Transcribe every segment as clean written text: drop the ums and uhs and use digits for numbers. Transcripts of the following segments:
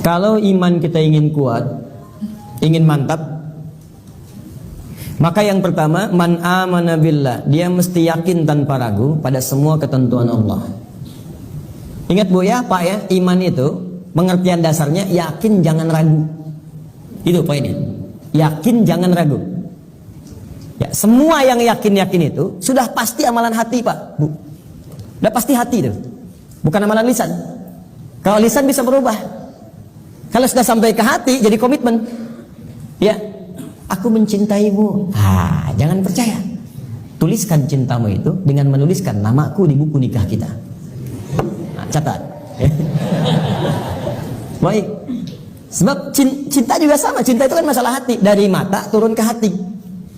Kalau iman kita ingin kuat, ingin mantap, maka yang pertama, man amana billah, dia mesti yakin tanpa ragu pada semua ketentuan Allah. Ingat Bu ya, Pak ya, iman itu pengertian dasarnya yakin jangan ragu. Itu poinnya. Yakin jangan ragu. Ya, semua yang yakin-yakin itu sudah pasti amalan hati, Pak, Bu. Sudah pasti hati itu. Bukan amalan lisan. Kalau lisan bisa berubah. Kalau sudah sampai ke hati jadi komitmen. Ya, aku mencintaimu. Jangan percaya. Tuliskan cintamu itu dengan menuliskan namaku di buku nikah kita. Catat. Baik. Sebab cinta juga sama. Cinta itu kan masalah hati. Dari mata turun ke hati.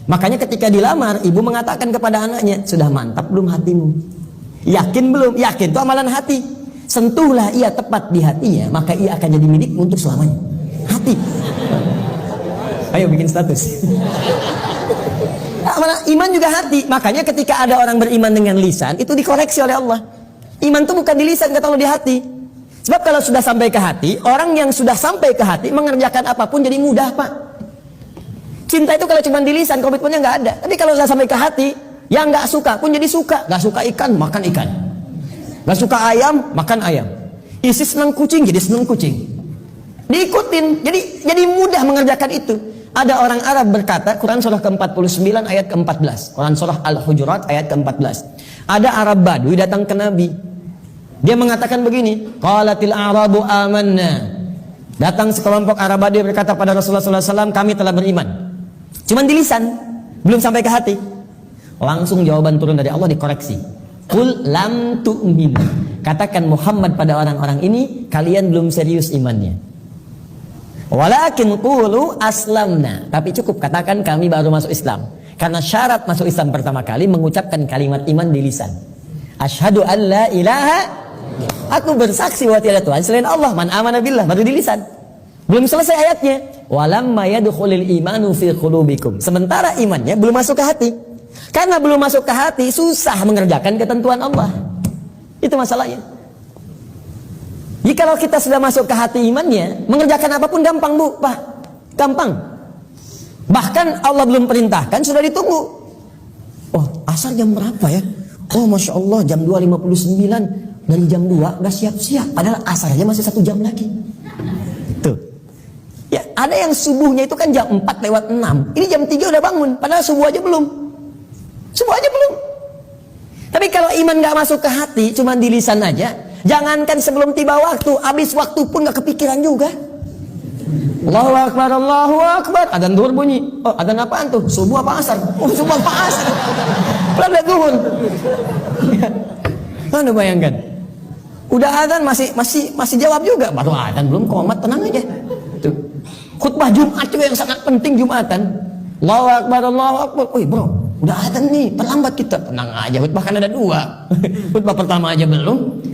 Makanya ketika dilamar, ibu mengatakan kepada anaknya, sudah mantap belum hatimu? Yakin belum? Yakin itu amalan hati. Sentuhlah ia tepat di hatinya, maka ia akan jadi milikmu untuk selamanya. Hati. Ayo bikin status. Iman juga hati. Makanya ketika ada orang beriman dengan lisan, itu dikoreksi oleh Allah. Iman itu bukan di lisan, kata Allah, di hati. Sebab kalau sudah sampai ke hati, orang yang sudah sampai ke hati mengerjakan apapun jadi mudah, Pak. Cinta itu kalau cuma di lisan, komitmennya nggak ada. Tapi kalau sudah sampai ke hati, yang nggak suka pun jadi suka. Nggak suka ikan, makan ikan. Nggak suka ayam, makan ayam. Isi senang kucing, jadi senang kucing. Diikutin, jadi mudah mengerjakan itu. Ada orang Arab berkata, Quran surah ke-49 ayat ke-14. Quran surah Al-Hujurat ayat ke-14. Ada Arab Badui datang ke Nabi. Dia mengatakan begini, qalatil a'rabu amanna. Datang sekelompok Arab Badui berkata pada Rasulullah SAW, kami telah beriman. Cuman di lisan, belum sampai ke hati. Langsung jawaban turun dari Allah dikoreksi. Qul lam tu'min. Katakan Muhammad pada orang-orang ini, kalian belum serius imannya. Walakin qulu aslamna. Tapi cukup katakan kami baru masuk Islam. Karena syarat masuk Islam pertama kali mengucapkan kalimat iman di lisan. Asyhadu an la ilaha, aku bersaksi bahwa tiada Tuhan selain Allah. Man amana billah, baru di lisan. Belum selesai ayatnya. Walamma yadkhulul imanu fi qulubikum. Sementara imannya belum masuk ke hati. Karena belum masuk ke hati, susah mengerjakan ketentuan Allah. Itu masalahnya. Jikalau kita sudah masuk ke hati imannya, mengerjakan apapun gampang, Bu, Pak. Gampang. Bahkan Allah belum perintahkan, sudah ditunggu. Oh, asar jam berapa ya? Oh, Masya Allah, jam 2.59. Dari jam 2 udah siap-siap. Padahal asar aja masih 1 jam lagi. Tuh. Ya, ada yang subuhnya itu kan jam 4:06. Ini jam 3 udah bangun. Padahal subuh aja belum. Subuh aja belum. Tapi kalau iman gak masuk ke hati, cuma di lisan aja, jangankan sebelum tiba waktu, habis waktu pun gak kepikiran juga. Allahu Akbar, Allahu Akbar. Adzan zuhur bunyi. Oh, adzan apaan tuh? Subuh apa asar? Oh, subuh apa asar? Belum zuhur. Mana bayangkan? Udah adzan masih jawab juga. Baru adzan belum komat, tenang aja. Tuh. Khutbah Jumat juga yang sangat penting Jumatan. Allahu Akbar, Allahu Akbar. Wih, bro, udah adzan nih, terlambat kita. Tenang aja, khutbah kan ada 2. Khutbah pertama aja belum.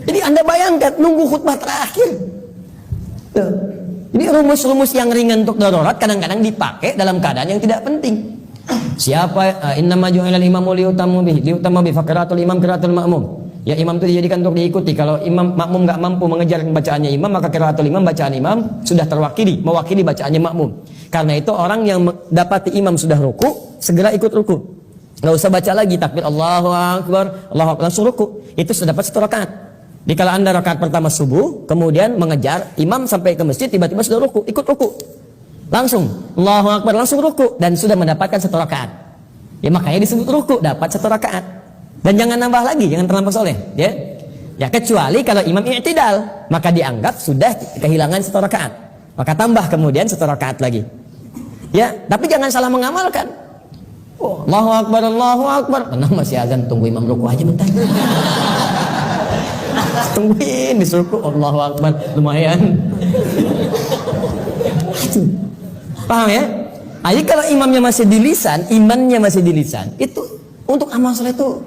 Jadi Anda bayangkan nunggu khutbah terakhir. Tuh. Jadi rumus-rumus yang ringan untuk darurat kadang-kadang dipakai dalam keadaan yang tidak penting. Siapa innama ju'ilal imamu liutamu bi faqiratul imam qiraatul ma'mum. Ya, imam itu dijadikan untuk diikuti. Kalau imam makmum enggak mampu mengejar bacaannya imam, maka qiraatul imam, bacaan imam sudah mewakili bacaannya makmum. Karena itu orang yang dapati imam sudah ruku, segera ikut ruku. Enggak usah baca lagi takbir Allahu Akbar, Allahu Akbar, langsung ruku. Itu sudah dapat 1 rakaat. Di kala Anda rakaat pertama subuh, kemudian mengejar imam sampai ke masjid, tiba-tiba sudah ruku, ikut ruku. Langsung Allahu Akbar, langsung ruku dan sudah mendapatkan 1 rakaat. Ya, makanya disebut ruku, dapat 1 rakaat. Dan jangan nambah lagi, jangan terlampau soleh, ya. Ya, kecuali kalau imam i'tidal, maka dianggap sudah kehilangan 1 rakaat. Maka tambah kemudian 1 rakaat lagi. Ya, tapi jangan salah mengamalkan. Oh, Allahu Akbar, Allahu Akbar. Tenang, masih azan, tunggu imam ruku aja bentar. Tungguin disuruh Allahu Akbar, lumayan. Paham ya? Jadi kalau imamnya masih di lisan, imannya masih di lisan, itu untuk amal soleh itu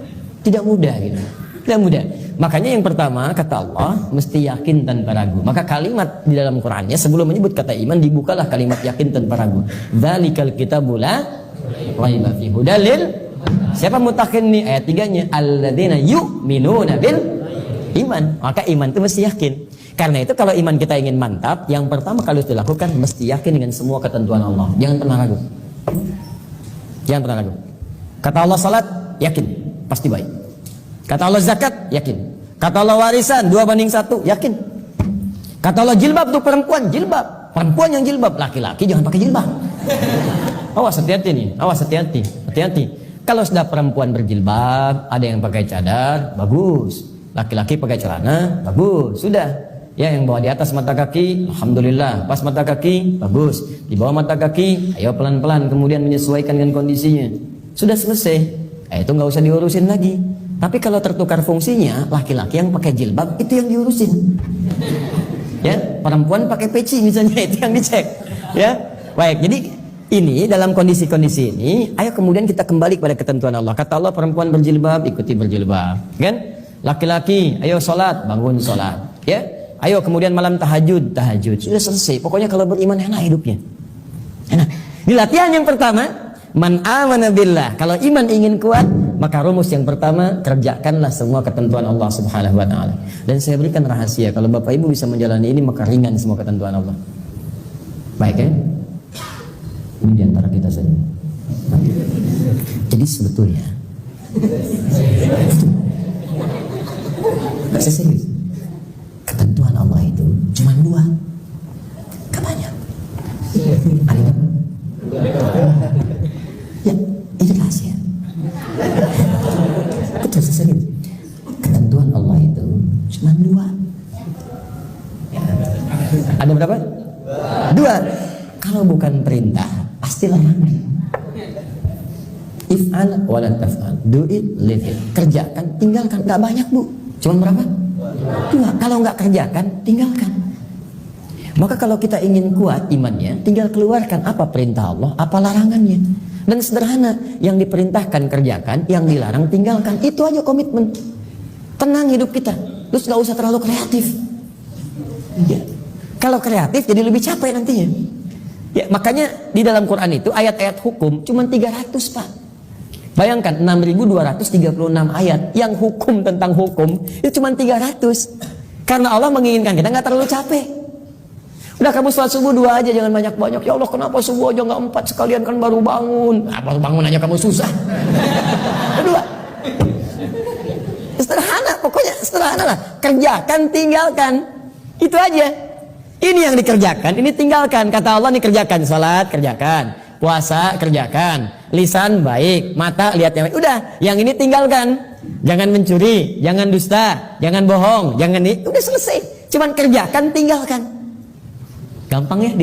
tidak mudah gitu. Tidak mudah. Makanya yang pertama kata Allah mesti yakin tanpa ragu. Maka kalimat di dalam Qur'annya sebelum menyebut kata iman dibukalah kalimat yakin tanpa ragu. Dzalikal kitabul la raiba fihi hudalil. Siapa mutakin nih ayat 3-nya? Alladzina yu'minuna bil iman. Maka iman itu mesti yakin. Karena itu kalau iman kita ingin mantap, yang pertama kali harus dilakukan mesti yakin dengan semua ketentuan Allah. Jangan pernah ragu. Jangan pernah ragu. Kata Allah salat, yakin, pasti baik. Kata Allah zakat, yakin. Kata Allah warisan 2:1, yakin. Kata Allah jilbab untuk perempuan, jilbab. Perempuan yang jilbab, laki-laki jangan pakai jilbab. Awas, hati-hati nih, awas, hati-hati, hati-hati. Kalau sudah perempuan berjilbab, ada yang pakai cadar, bagus. Laki-laki pakai celana, bagus. Sudah. Ya, yang bawa di atas mata kaki, alhamdulillah. Pas mata kaki, bagus. Di bawah mata kaki, ayo pelan-pelan, kemudian menyesuaikan dengan kondisinya. Sudah selesai. Itu nggak usah diurusin lagi. Tapi kalau tertukar fungsinya, laki-laki yang pakai jilbab itu yang diurusin. Ya, perempuan pakai peci misalnya, itu yang dicek. Ya, baik. Jadi ini dalam kondisi-kondisi ini, ayo kemudian kita kembali kepada ketentuan Allah. Kata Allah perempuan berjilbab, ikuti berjilbab, kan? Laki-laki, ayo sholat, bangun sholat, ya. Ayo kemudian malam tahajud, tahajud. Sudah selesai. Pokoknya kalau beriman enak hidupnya. Enak. Di latihan yang pertama, man amana billah. Kalau iman ingin kuat, maka rumus yang pertama, kerjakanlah semua ketentuan Allah Subhanahu wa taala. Dan saya berikan rahasia, kalau Bapak Ibu bisa menjalani ini, maka ringan semua ketentuan Allah. Baik ya? Ini diantara kita saja. Jadi sebetulnya saya serius, ketentuan Allah itu cuma 2, gak banyak. Ada berapa? Ya, itu rahasia. Betul, saya serius. Ketentuan Allah itu cuma 2. Ya. Ada berapa? 2. Kalau bukan perintah, pasti larangan. If'al wa la taf'al. Do it, leave it. Kerjakan, tinggalkan. Gak banyak, Bu. Cuma berapa? 2. Kalau nggak kerjakan, tinggalkan. Maka kalau kita ingin kuat imannya, tinggal keluarkan apa perintah Allah, apa larangannya. Dan sederhana, yang diperintahkan kerjakan, yang dilarang tinggalkan. Itu aja komitmen. Tenang hidup kita. Terus nggak usah terlalu kreatif. Ya. Kalau kreatif jadi lebih capek nantinya. Ya, makanya di dalam Quran itu ayat-ayat hukum cuma 300, Pak. Bayangkan 6.236 ayat yang hukum tentang hukum itu cuma 300. Karena Allah menginginkan kita nggak terlalu capek. Udah kamu sholat subuh 2 aja, jangan banyak-banyak. Ya Allah, kenapa subuh aja nggak 4 sekalian, kan baru bangun. Nah, baru bangun aja kamu susah. Kedua, sederhana, pokoknya sederhana lah. Kerjakan, tinggalkan. Itu aja. Ini yang dikerjakan, ini tinggalkan. Kata Allah nih, kerjakan sholat, kerjakan. Puasa, kerjakan. Lisan baik, mata lihat yang baik. Udah, yang ini tinggalkan. Jangan mencuri, jangan dusta, jangan bohong, jangan ini. Udah selesai. Cuman kerjakan, tinggalkan. Gampang ya.